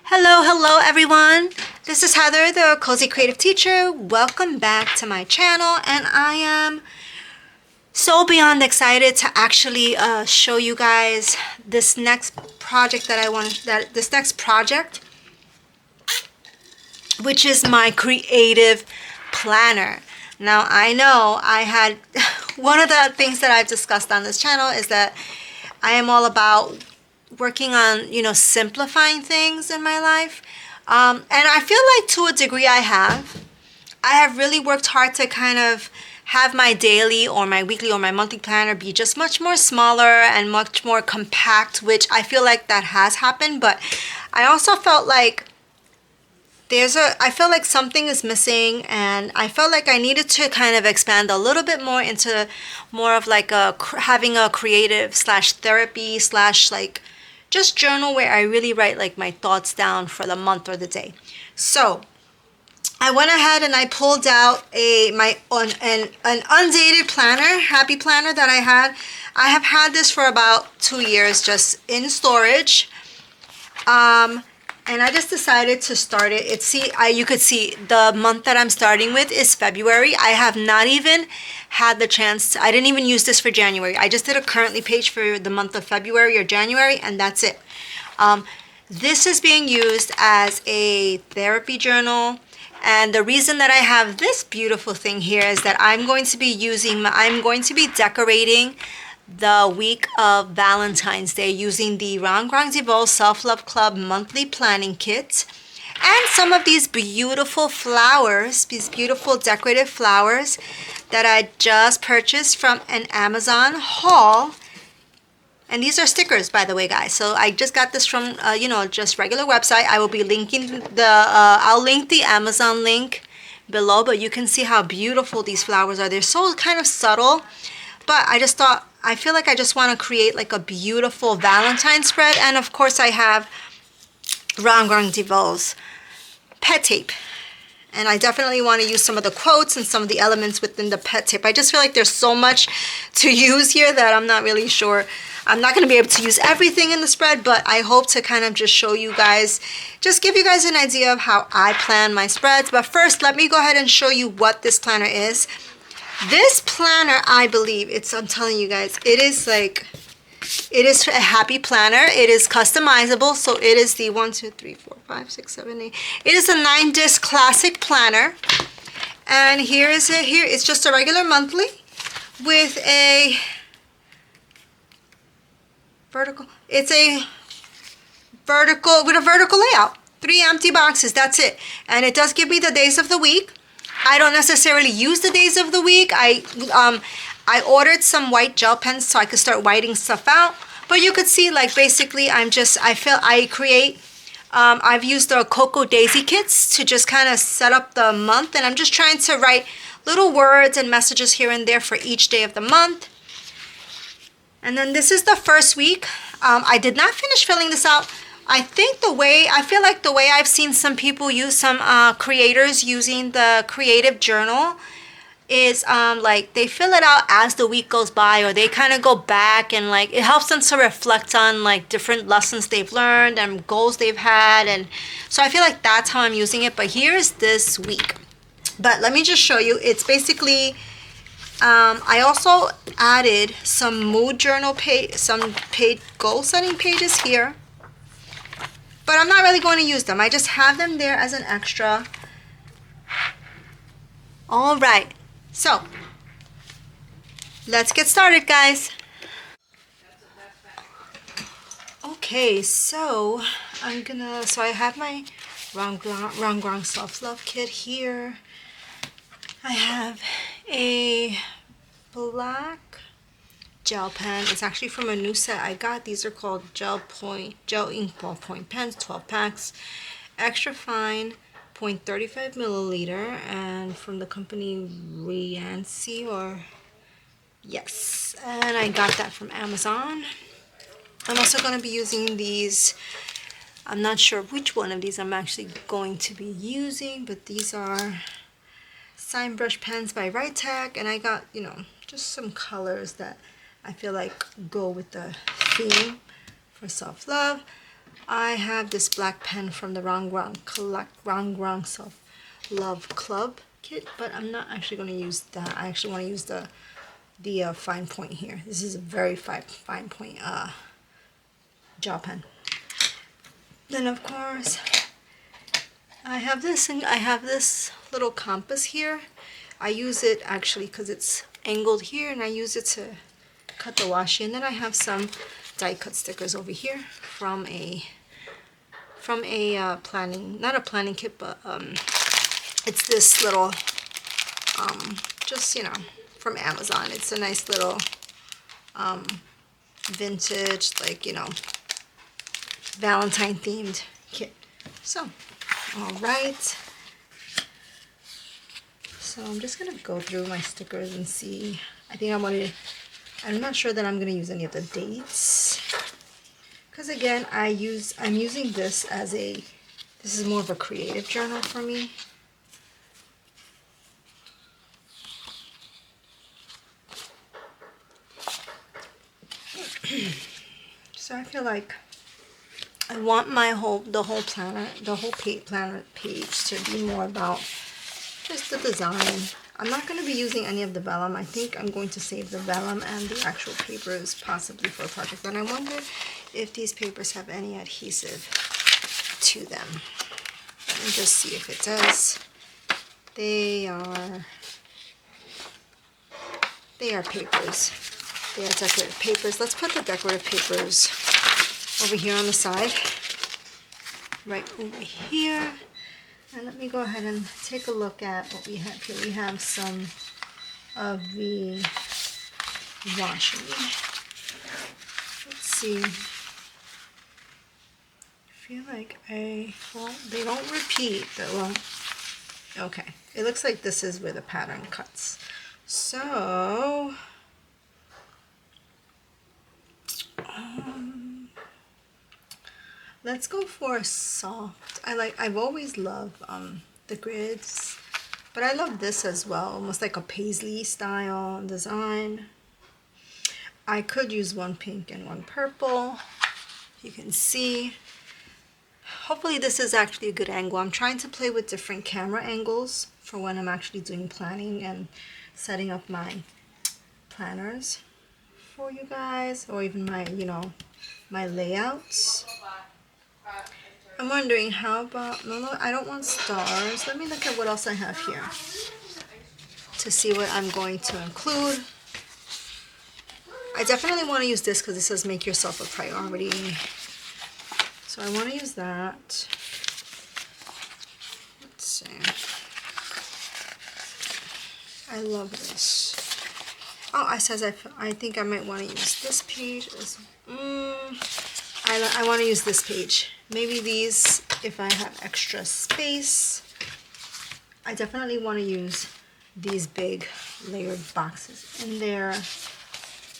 Hello everyone. This is Heather, the Cozy Creative Teacher. Welcome back to my channel, and I am so beyond excited to actually show you guys this next project which is my creative planner. Now I know I had one of the things that I've discussed on this channel is that I am all about working on, simplifying things in my life. And I feel like to a degree I have really worked hard to kind of have my daily or my weekly or my monthly planner be just much more smaller and much more compact, which I feel like that has happened. But I also felt like I felt like something is missing, and I felt like I needed to kind of expand a little bit more into more of like having a creative slash therapy slash like just journal where I really write like my thoughts down for the month or the day. So I went ahead and I pulled out an Undated planner, happy planner that I had. I have had this for about 2 years just in storage. And I just decided to start it. You could see the month that I'm starting with is February. I have not even had the chance I didn't even use this for January. I just did a currently page for the month of February or January, and that's it. This is being used as a therapy journal. And the reason that I have this beautiful thing here is that I'm going to be decorating the week of Valentine's Day using the Rong Rong DeVoe Self-Love Club monthly planning kit and some of these beautiful flowers, these beautiful decorative flowers that I just purchased from an Amazon haul. And these are stickers, by the way, guys. So I just got this from, just regular website. I will be linking I'll link the Amazon link below, but you can see how beautiful these flowers are. They're so kind of subtle, but I feel like I just want to create like a beautiful Valentine spread. And of course I have Rong Rong DeVoe's pet tape. And I definitely want to use some of the quotes and some of the elements within the pet tape. I just feel like there's so much to use here that I'm not really sure. I'm not going to be able to use everything in the spread, but I hope to kind of just show you guys, just give you guys an idea of how I plan my spreads. But first, let me go ahead and show you what this planner is. This planner, I believe, I'm telling you guys, it is a happy planner. It is customizable. So it is the 1, 2, 3, 4, 5, 6, 7, 8. It is a 9-disc classic planner. And here it's just a regular monthly with a vertical layout. 3 empty boxes, that's it. And it does give me the days of the week. I don't necessarily use the days of the week. I ordered some white gel pens so I could start whiting stuff out. But you could see, like, basically I've used the Cocoa Daisy kits to just kind of set up the month. And I'm just trying to write little words and messages here and there for each day of the month. And then this is the first week. I did not finish filling this out. I feel like the way I've seen some people use, some creators using the creative journal is like they fill it out as the week goes by, or they kind of go back and like it helps them to reflect on like different lessons they've learned and goals they've had. And so I feel like that's how I'm using it. But here's this week. But let me just show you. It's basically I also added some mood journal goal setting pages here. But I'm not really going to use them. I just have them there as an extra. All right. So, let's get started, guys. Okay, so I have my Rong Rong Self-Love kit here. I have a black gel pen. It's actually from a new set I got. These are called gel ink ballpoint pens, 12 packs, extra fine, 0.35 milliliter, and from the company Riancy, yes, and I got that from Amazon. I'm also going to be using these. I'm not sure which one of these I'm actually going to be using, but these are sign brush pens by Tech, and I got, just some colors that I feel like go with the theme for self-love. I have this black pen from the Rong Rong Self Love Club kit, but I'm not actually going to use that. I actually want to use the fine point here. This is a very fine point gel pen. Then of course I have this, and I have this little compass here. I use it actually because it's angled here, and I use it to cut the washi. And then I have some die cut stickers over here from a planning, not a planning kit, but it's this little just, you know, from Amazon. It's a nice little vintage, like, you know, Valentine themed kit. So, all right. So I'm just gonna go through my stickers and see. I'm not sure that I'm gonna use any of the dates, because again, I'm using this as this is more of a creative journal for me. So I feel like I want the whole planner page to be more about just the design. I'm not going to be using any of the vellum. I think I'm going to save the vellum and the actual papers possibly for a project. But I wonder if these papers have any adhesive to them. Let me just see if it does. They are papers. They are decorative papers. Let's put the decorative papers over here on the side. Right over here. And let me go ahead and take a look at what we have here. We have some of the washi. Let's see. I feel like they don't repeat. Okay. It looks like this is where the pattern cuts. So, let's go for a soft. I've always loved the grids, but I love this as well, almost like a paisley style design. I could use one pink and one purple. You can see. Hopefully this is actually a good angle. I'm trying to play with different camera angles for when I'm actually doing planning and setting up my planners for you guys, or even my, you know, my layouts. I'm wondering, how about, no, I don't want stars. Let me look at what else I have here to see what I'm going to include. I definitely want to use this because it says make yourself a priority. So I want to use that. Let's see. I love this. Oh, I think I might want to use this page. I want to use this page. Maybe these, if I have extra space. I definitely want to use these big layered boxes in there.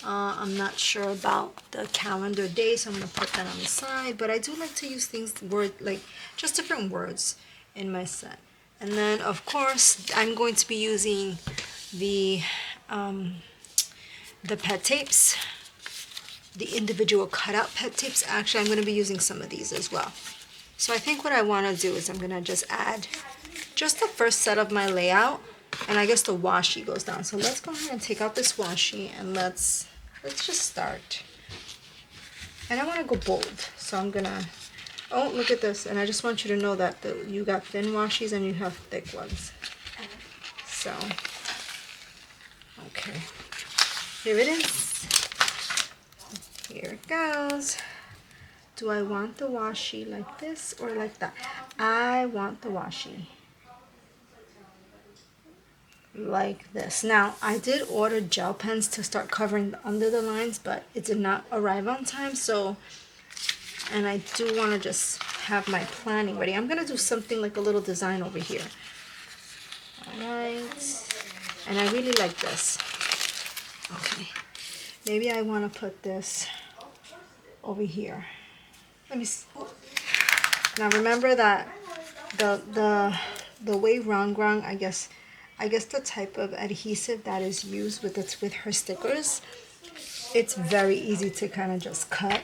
I'm not sure about the calendar day, so I'm going to put that on the side. But I do like to use things, like just different words in my set. And then, of course, I'm going to be using the pet tapes, the individual cutout pet tapes. Actually, I'm going to be using some of these as well. So I think what I want to do is I'm going to just add just the first set of my layout, and I guess the washi goes down. So let's go ahead and take out this washi, and let's just start. And I want to go bold, so I'm gonna, oh, look at this. And I just want you to know that you got thin washis and you have thick ones. So, okay, here it is. Here it goes. Do I want the washi like this or like that? I want the washi like this. Now, I did order gel pens to start covering under the lines, but it did not arrive on time. So, and I do want to just have my planning ready. I'm going to do something like a little design over here. All right. And I really like this. Okay. Maybe I want to put this over here. Let me see. Now remember that the way Rong Rong, I guess the type of adhesive that is used with her stickers, it's very easy to kind of just cut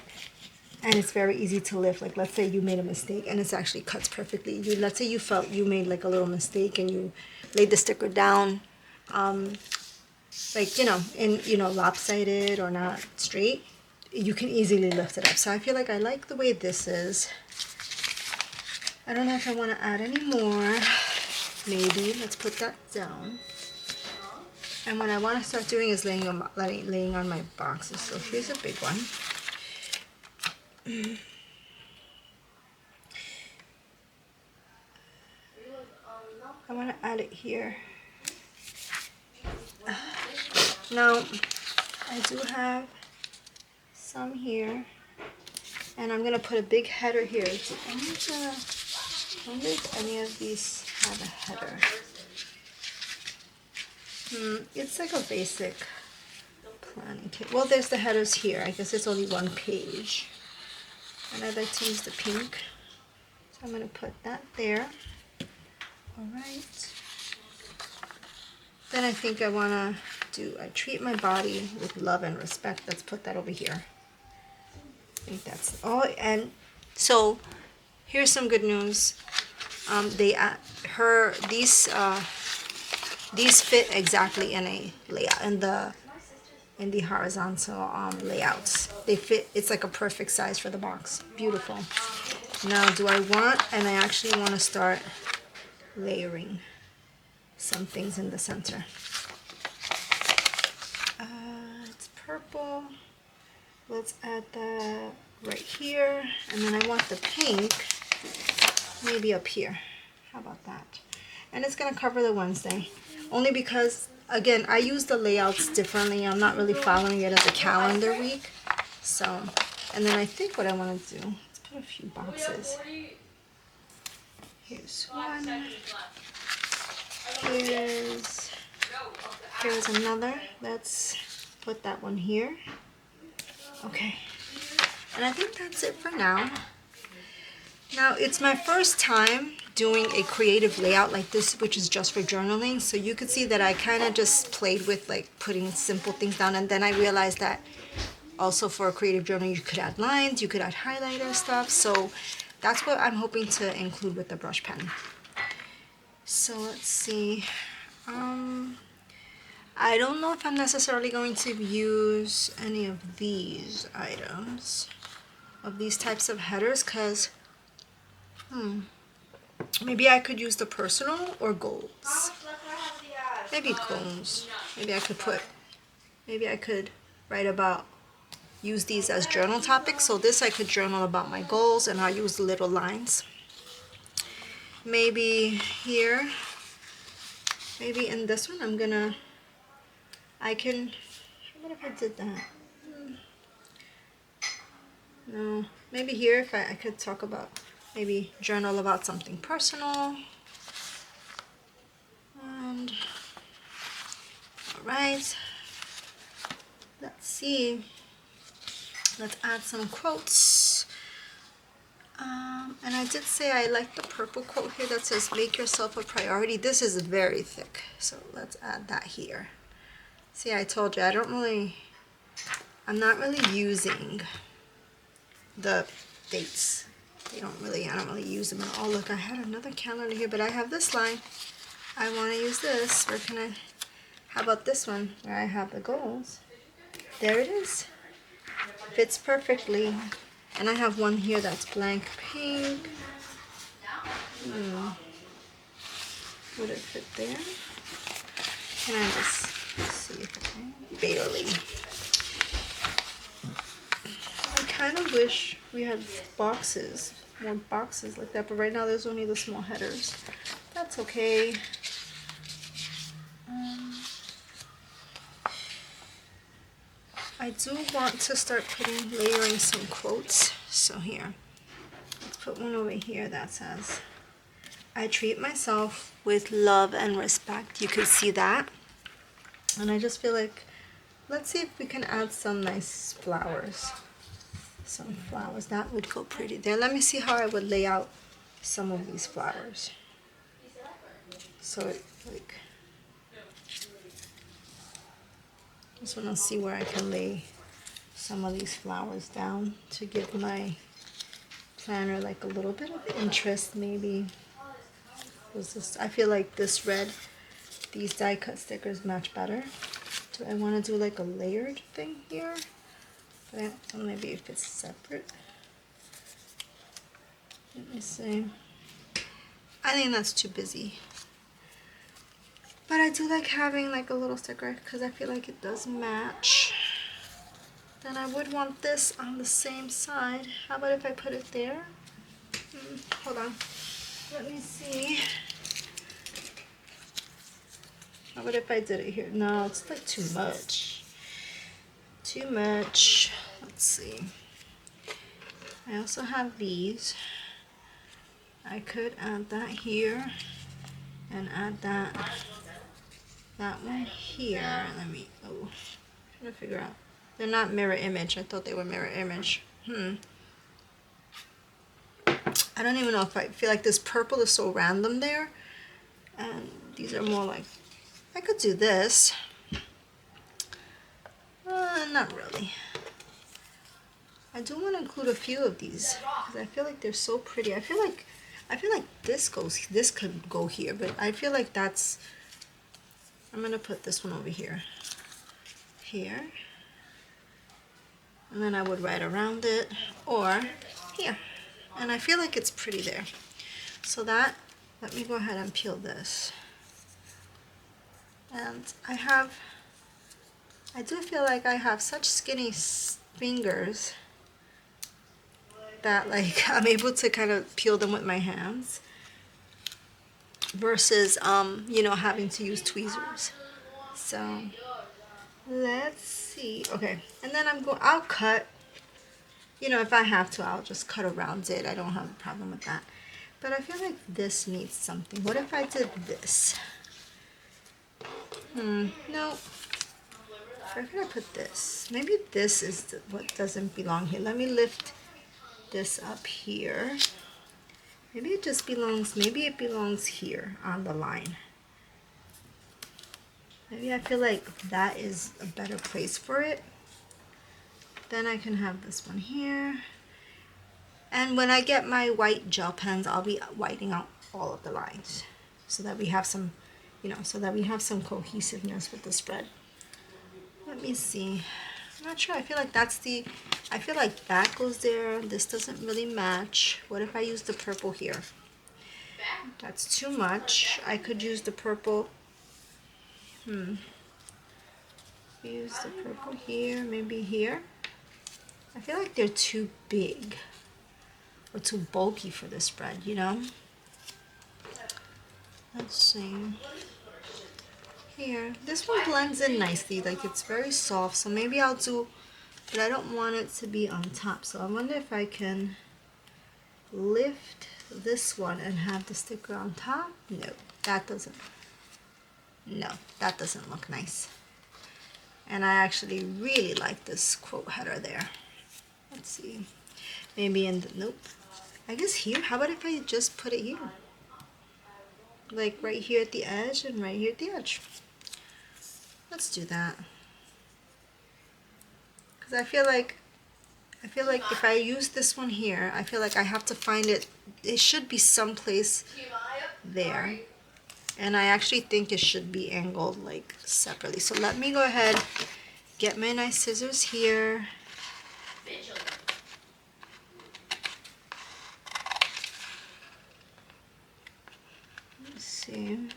And it's very easy to lift. Like, let's say you made a mistake and it's actually cuts perfectly. Let's say you felt you made like a little mistake and you laid the sticker down, like, lopsided or not straight. You can easily lift it up. So I feel like I like the way this is. I don't know if I want to add any more. Maybe. Let's put that down. And what I want to start doing is laying on my boxes. So here's a big one. I want to add it here. Now, I do have some here. And I'm going to put a big header here. I wonder if any of these have a header. It's like a basic planning kit. Well, there's the headers here. I guess it's only one page. And I'd like to use the pink. So I'm going to put that there. Alright. Then I think I want to I treat my body with love and respect. Let's put that over here. I think that's all. And so here's some good news. These fit exactly in a layout, in the horizontal layouts. They fit. It's like a perfect size for the box. Beautiful. Now, I actually want to start layering some things in the center. It's purple. Let's add that right here. And then I want the pink maybe up here. How about that? And it's going to cover the Wednesday. Only because, again, I use the layouts differently. I'm not really following it as a calendar week. So, and then I think what I want to do, let's put a few boxes. Here's one. Here's another. Let's put that one here. Okay. And I think that's it for now. Now, it's my first time doing a creative layout like this, which is just for journaling. So you could see that I kind of just played with like putting simple things down. And then I realized that also for a creative journal, you could add lines, you could add highlighter stuff. So that's what I'm hoping to include with the brush pen. So let's see. I don't know if I'm necessarily going to use any of these items, of these types of headers, because maybe I could use the personal or goals. Maybe goals. Maybe I could write about, use these as journal topics. So this I could journal about my goals and I'll use the little lines. Maybe here, maybe in this one what if I did that? No, maybe here if I could talk about, maybe journal about something personal. And, alright, let's see. Let's add some quotes. And I did say I like the purple quote here that says, make yourself a priority. This is very thick, so let's add that here. See, I told you, I'm not really using the dates. I don't really use them at all. Look, I had another calendar here, but I have this line. I want to use this. How about this one where I have the goals? There it is. Fits perfectly. And I have one here that's blank pink. Would it fit there? Can I just see if it can? Barely. I kind of wish we had boxes, more boxes like that, but right now there's only the small headers. That's okay. I do want to start layering some quotes. So here, let's put one over here that says, I treat myself with love and respect. You can see that. And I just feel like, let's see if we can add some nice flowers. Some flowers, that would go pretty there. Let me see how I would lay out some of these flowers. So like, just want to see where I can lay some of these flowers down to give my planner like a little bit of interest maybe. I feel like this red, these die cut stickers match better. Do I want to do like a layered thing here? But maybe if it's separate. Let me see. I think that's too busy. But I do like having like a little sticker because I feel like it does match. Then I would want this on the same side. How about if I put it there? Hold on. Let me see. How about if I did it here? No, it's like too much. Too much. Let's see. I also have these. I could add that here and add that one here. Let me, I'm trying to figure out. They're not mirror image. I thought they were mirror image. I don't even know if I feel like this purple is so random there. And these are more like, I could do this. Not really. I do want to include a few of these because I feel like they're so pretty. I feel like this could go here, but I feel like that's, I'm gonna put this one over here. And then I would write around it or here. And I feel like it's pretty there. So that, let me go ahead and peel this. And I do feel like I have such skinny fingers that like I'm able to kind of peel them with my hands versus you know, having to use tweezers. So let's see. Okay, and then I'll cut, you know, if I have to, I'll just cut around it. I don't have a problem with that. But I feel like this needs something. What if I did this? No. Where could I put this? Maybe this is what doesn't belong here. Let me lift this up here. Maybe it just belongs, maybe it belongs here on the line. Maybe I feel like that is a better place for it. Then I can have this one here. And when I get my white gel pens, I'll be whitening out all of the lines so that we have some, you know, so that we have some cohesiveness with the spread. Let me see. I'm not sure. I feel like I feel like that goes there. This doesn't really match. What if I use the purple here? That's too much. I could use the purple. Use the purple here, maybe here. I feel like they're too big or too bulky for this spread, you know? Let's see. Here, this one blends in nicely, like it's very soft, so maybe I'll do, but I don't want it to be on top, so I wonder if I can lift this one and have the sticker on top. No, that doesn't look nice. And I actually really like this quote header there. Let's see, maybe in the, nope, I guess here. How about if I just put it here, like right here at the edge and right here at the edge? Let's do that. Because I feel like if I use this one here, I feel like I have to find it. It should be someplace there. And I actually think it should be angled like separately. So let me go ahead, get my nice scissors here. Let's see.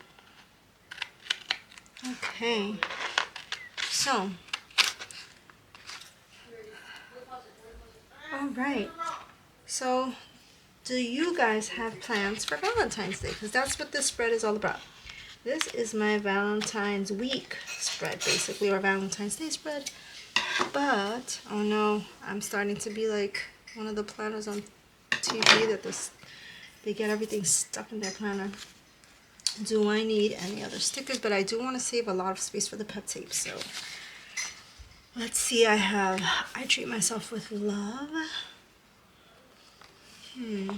Okay. So, all right. So, do you guys have plans for Valentine's Day? Because that's what this spread is all about. This is my Valentine's week spread, basically, or Valentine's Day spread. But, oh no, I'm starting to be like one of the planners on TV that they get everything stuck in their planner. Do I need any other stickers? But I do want to save a lot of space for the pet tape, so let's see. I treat myself with love. Include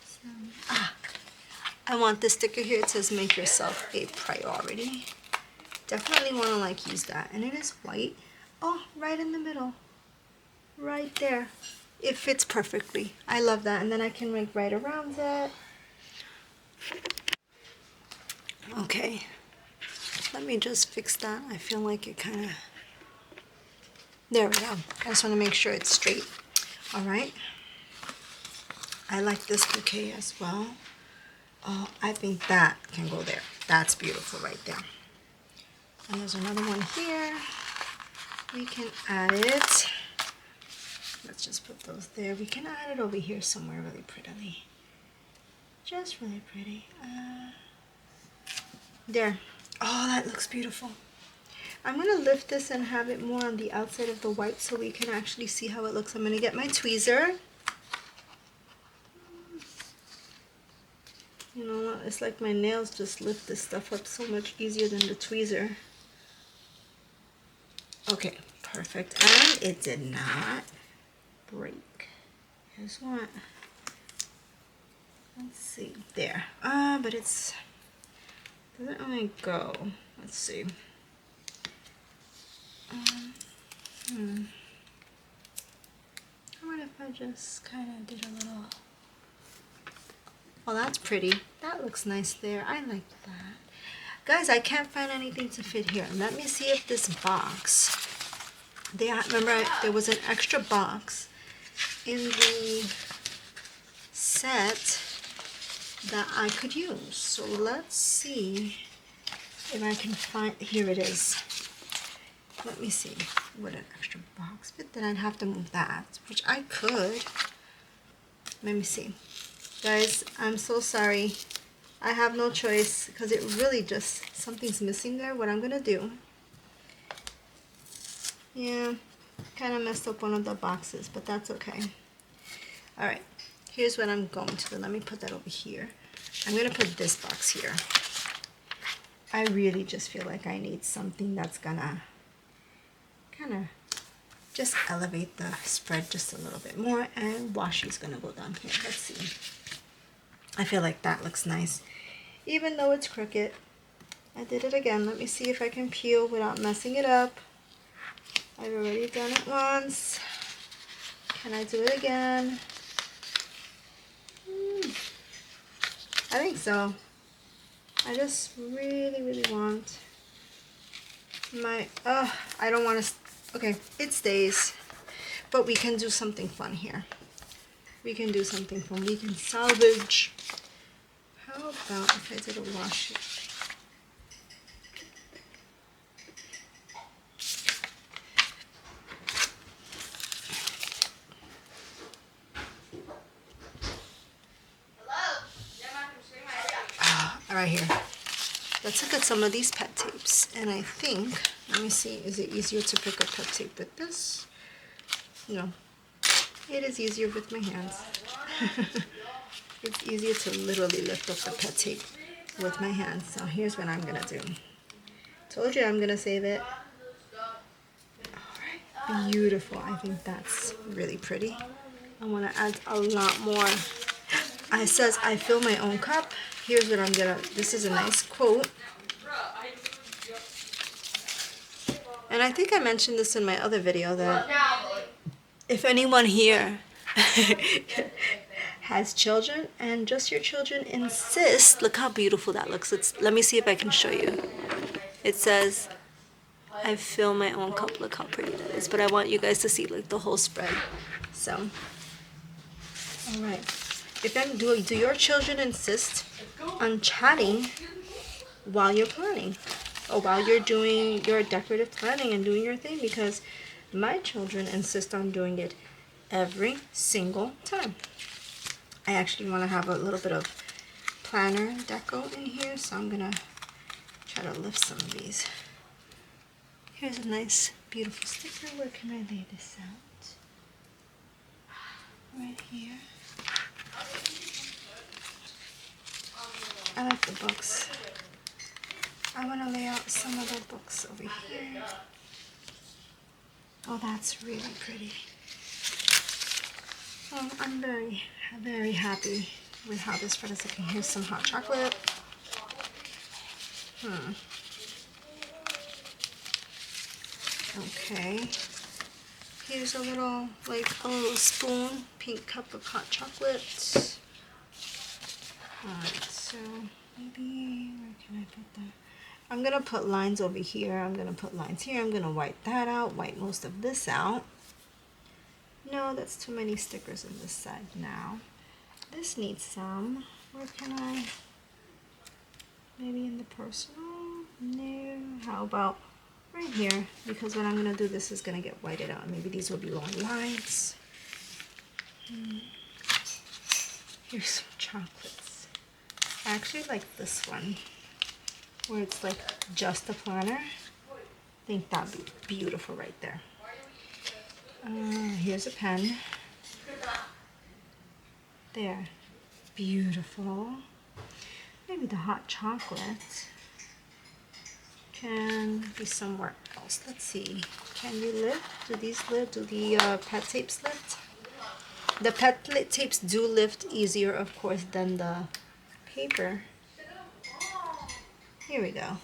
some, I want this sticker here. It says make yourself a priority. Definitely want to like use that. And it is white. Oh, right in the middle. Right there. It fits perfectly. I love that. And then I can like write around it. Okay. Let me just fix that. I feel like it kind of... There we go. I just want to make sure it's straight. All right. I like this bouquet as well. Oh, I think that can go there. That's beautiful right there. And there's another one here. We can add it. Let's just put those there. We can add it over here somewhere really prettily. Just really pretty. There. Oh, that looks beautiful. I'm going to lift this and have it more on the outside of the white so we can actually see how it looks. I'm going to get my tweezer. You know, it's like my nails just lift this stuff up so much easier than the tweezer. Okay, perfect. And it did not break. Here's what. Let's see. There. But it's... doesn't really go. Let's see. What if I just kind of did a little... Oh, that's pretty. That looks nice there. I like that. Guys, I can't find anything to fit here. Let me see if this box... remember, there was an extra box in the set that I could use. So let's see if I can find... Here it is. Let me see what an extra box fit. Then I'd have to move that, which I could. Let me see. Guys, I'm so sorry. I have no choice because it really just, something's missing there. What I'm going to do. Yeah, kind of messed up one of the boxes, but that's okay. All right, here's what I'm going to do. Let me put that over here. I'm going to put this box here. I really just feel like I need something that's going to kind of just elevate the spread just a little bit more, and washi's gonna go down here. Let's see. I feel like that looks nice, even though it's crooked. I did it again. Let me see if I can peel without messing it up. I've already done it once. Can I do it again? I think so. I just really want my, I don't want to, okay, it stays, but we can do something fun here. We can do something fun. We can salvage. How about if I did a washi? Right here. Let's look at some of these pet tapes. And I think, let me see, is it easier to pick up pet tape with this? No. It is easier with my hands. It's easier to literally lift up the pet tape with my hands. So here's what I'm going to do. Told you I'm going to save it. Alright, beautiful. I think that's really pretty. I want to add a lot more. It says, I fill my own cup. Here's what I'm gonna, this is a nice quote. And I think I mentioned this in my other video that if anyone here has children and just your children insist, look how beautiful that looks. Let me see if I can show you. It says, I fill my own cup. Look how pretty that is. But I want you guys to see like the whole spread. So, all right. If then do your children insist on chatting while you're planning, or while you're doing your decorative planning and doing your thing? Because my children insist on doing it every single time. I actually want to have a little bit of planner deco in here, so I'm gonna try to lift some of these. Here's a nice beautiful sticker. Where can I lay this out? Right here. I like the books. I want to lay out some of the books over here. Oh, that's really pretty. Oh, I'm very happy with how this spread is looking. Here's some hot chocolate. Okay. Here's a little spoon, pink cup of hot chocolate. Alright, so maybe, where can I put that? I'm gonna put lines over here. I'm gonna put lines here. I'm gonna wipe that out, wipe most of this out. No, that's too many stickers on this side now. This needs some. Where can I? Maybe in the personal? No. How about right here? Because when I'm gonna do this is gonna get whited out. Maybe these will be long lines. Here's some chocolates. I actually like this one, where it's like just a planner. I think that'd be beautiful right there. Here's a pen. There. Beautiful. Maybe the hot chocolate can be somewhere else. Let's see. Can you lift? Do these lift? Do the pet tapes lift? The pet tapes do lift easier, of course, than the paper. Here we go.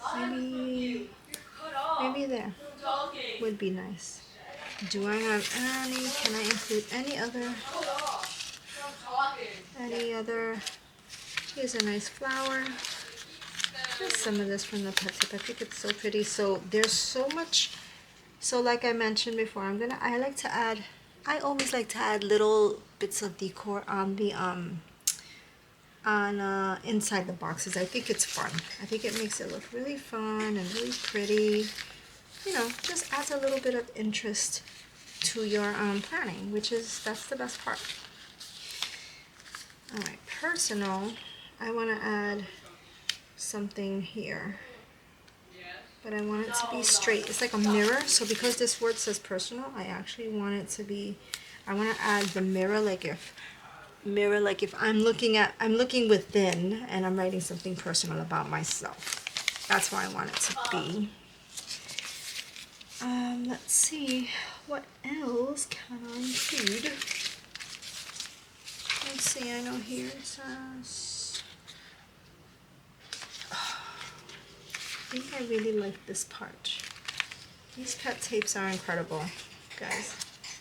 Maybe there would be nice. Do I have any? Can I include any other? Here's a nice flower. There's some of this from the pet tape. I think it's so pretty. So there's so much. So like I mentioned before, I always like to add little bits of decor on the inside the boxes. I think it's fun. I think it makes it look really fun and really pretty. You know, just adds a little bit of interest to your planning, that's the best part. All right, personal. I want to add something here, but I want it to be straight. It's like a mirror. So because this word says personal, I actually want it to be. I want to add the mirror, like if I'm looking within and I'm writing something personal about myself. That's what I want it to be. Let's see, what else can I include? Let's see, I know here it says, I think I really like this part. These pet tapes are incredible, guys.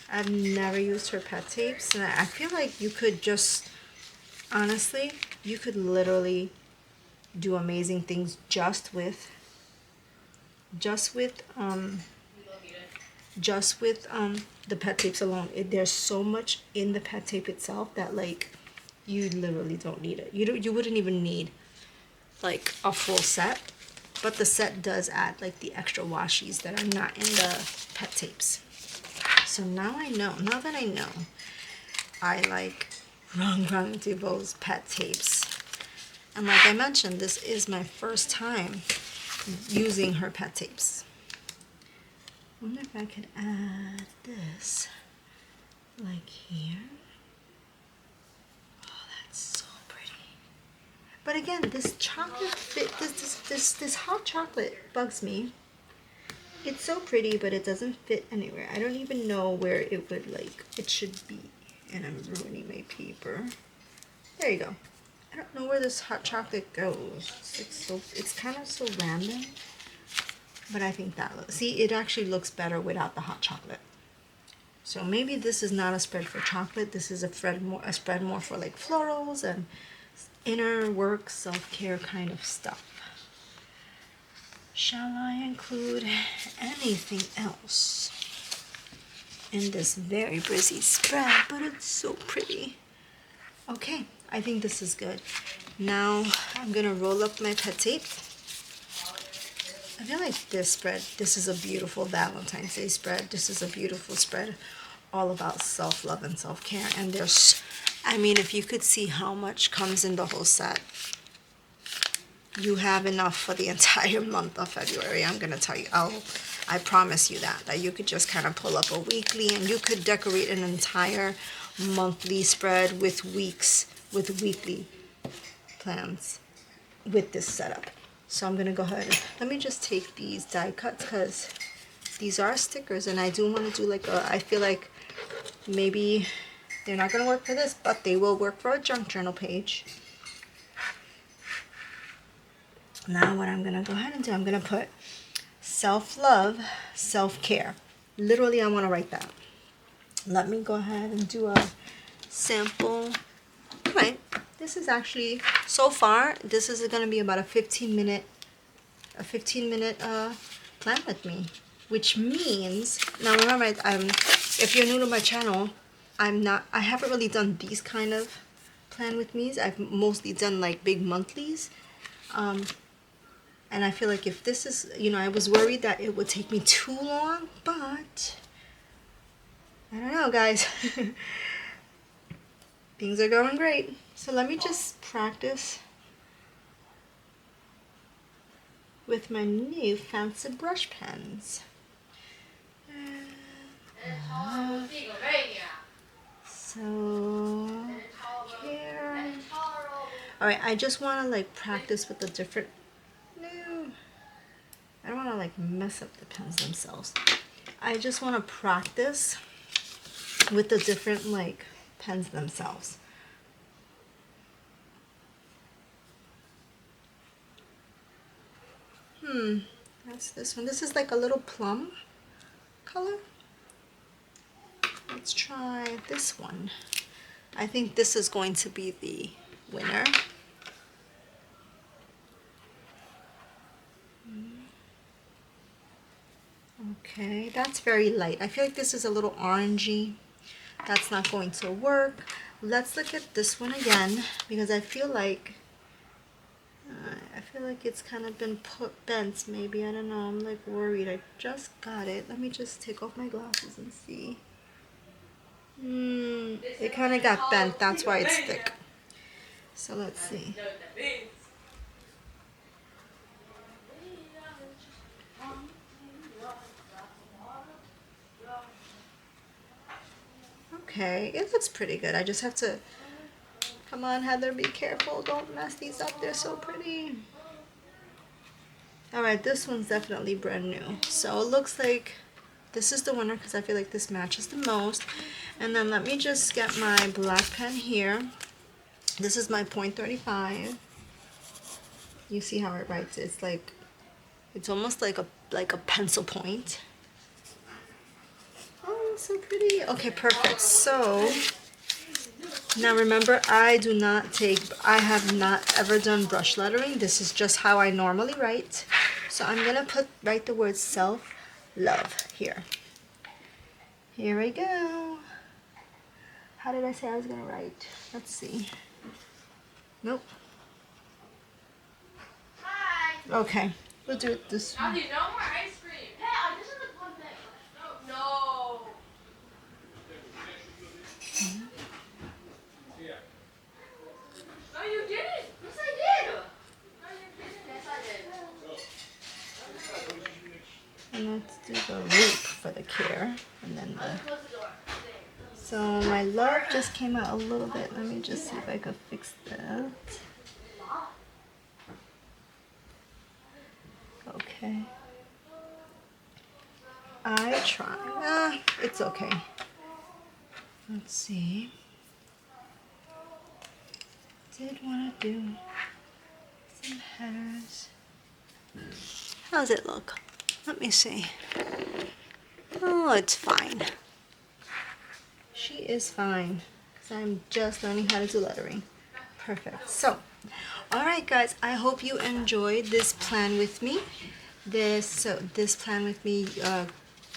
I've never used her pet tapes, and I feel like you could just, honestly, you could literally do amazing things just with the pet tapes alone. There's so much in the pet tape itself that like you literally don't need it. You wouldn't even need like a full set, but the set does add like the extra washies that are not in the pet tapes. So now that I know, I like Rong Rong DeVoe's pet tapes. And like I mentioned, this is my first time using her pet tapes. I wonder if I could add this, like here. Oh, that's so pretty. But again, this chocolate fit, this hot chocolate bugs me. It's so pretty, but it doesn't fit anywhere. I don't even know where it would it should be. And I'm ruining my paper. There you go. I don't know where this hot chocolate goes. It's kind of so random. But I think see, it actually looks better without the hot chocolate. So maybe this is not a spread for chocolate. This is a spread more for like florals and inner work, self-care kind of stuff. Shall I include anything else in this very busy spread? But it's so pretty. Okay, I think this is good. Now I'm gonna roll up my pet tape. I feel like this is a beautiful Valentine's Day spread. This is a beautiful spread all about self-love and self-care. And if you could see how much comes in the whole set, you have enough for the entire month of February. I'm going to tell you, I promise you that you could just kind of pull up a weekly and you could decorate an entire monthly spread with weekly plans with this setup. So I'm going to go ahead. Let me just take these die cuts because these are stickers and I do want to do I feel like maybe they're not going to work for this, but they will work for a junk journal page. Now what I'm going to go ahead and do, I'm going to put self-love, self-care. Literally, I want to write that. Let me go ahead and do a sample. All right, this is actually, so far, this is going to be about a 15-minute plan with me, which means, now remember, if you're new to my channel, I haven't really done these kind of plan with me's. I've mostly done like big monthlies. And I feel like if this is, I was worried that it would take me too long, but I don't know, guys. Things are going great. So let me just practice with my new fancy brush pens. So here. All right, I just want to like practice with the different. No, I don't want to like mess up the pens themselves. I just want to practice with the different like pens themselves. That's this one. This is like a little plum color. Let's try this one. I think this is going to be the winner. Okay, that's very light. I feel like this is a little orangey. That's not going to work. Let's look at this one again, because I feel like it's kind of been bent maybe. I don't know. I'm like worried. I just got it. Let me just take off my glasses and see. It kind of got bent. That's why it's thick. So let's see. Okay, it looks pretty good. I just have to, come on Heather, be careful. Don't mess these up. They're so pretty. All right, this one's definitely brand new. So it looks like this is the winner because I feel like this matches the most. And then let me just get my black pen here. This is my .35. You see how it writes? It's like, it's almost like a pencil point. Oh, so pretty. Okay, perfect. So now remember, I have not ever done brush lettering. This is just how I normally write. So I'm gonna write the word self-love here. Here we go. How did I say I was gonna write? Let's see. Nope. Hi. Okay, we'll do it this way. No more ice cream. Hey, this is the one thing. No. No, you didn't. Yes, I did. No, you didn't. Yes, I did. And let's do the loop for the care, and then the. So my love just came out a little bit. Let me just see if I could fix that. Okay. I try. It's okay. Let's see. Did want to do some headers. How's it look? Let me see. Oh, it's fine. She is fine, because I'm just learning how to do lettering. Perfect. So, all right, guys. I hope you enjoyed this plan with me. This plan with me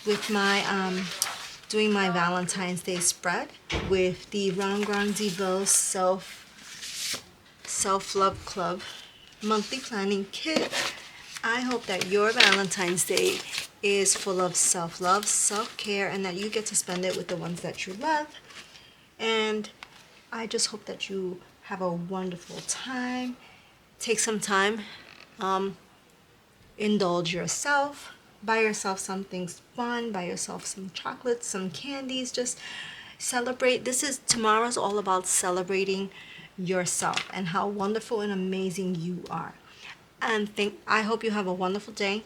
with my doing my Valentine's Day spread with the Rong Rong DeVoe Self-Love Club monthly planning kit. I hope that your Valentine's Day is full of self-love, self-care, and that you get to spend it with the ones that you love. And I just hope that you have a wonderful time. Take some time, indulge yourself, buy yourself something fun, buy yourself some chocolates, some candies, just celebrate. Tomorrow's all about celebrating yourself and how wonderful and amazing you are. And I hope you have a wonderful day.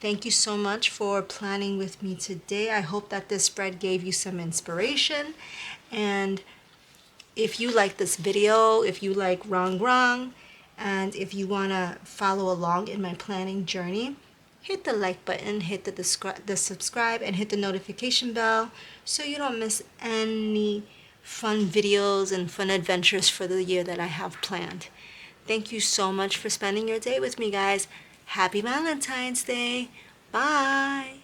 Thank you so much for planning with me today. I hope that this spread gave you some inspiration. And if you like this video, if you like Rong Rong, and if you want to follow along in my planning journey, hit the like button, hit the subscribe, and hit the notification bell so you don't miss any fun videos and fun adventures for the year that I have planned. Thank you so much for spending your day with me, guys. Happy Valentine's Day. Bye.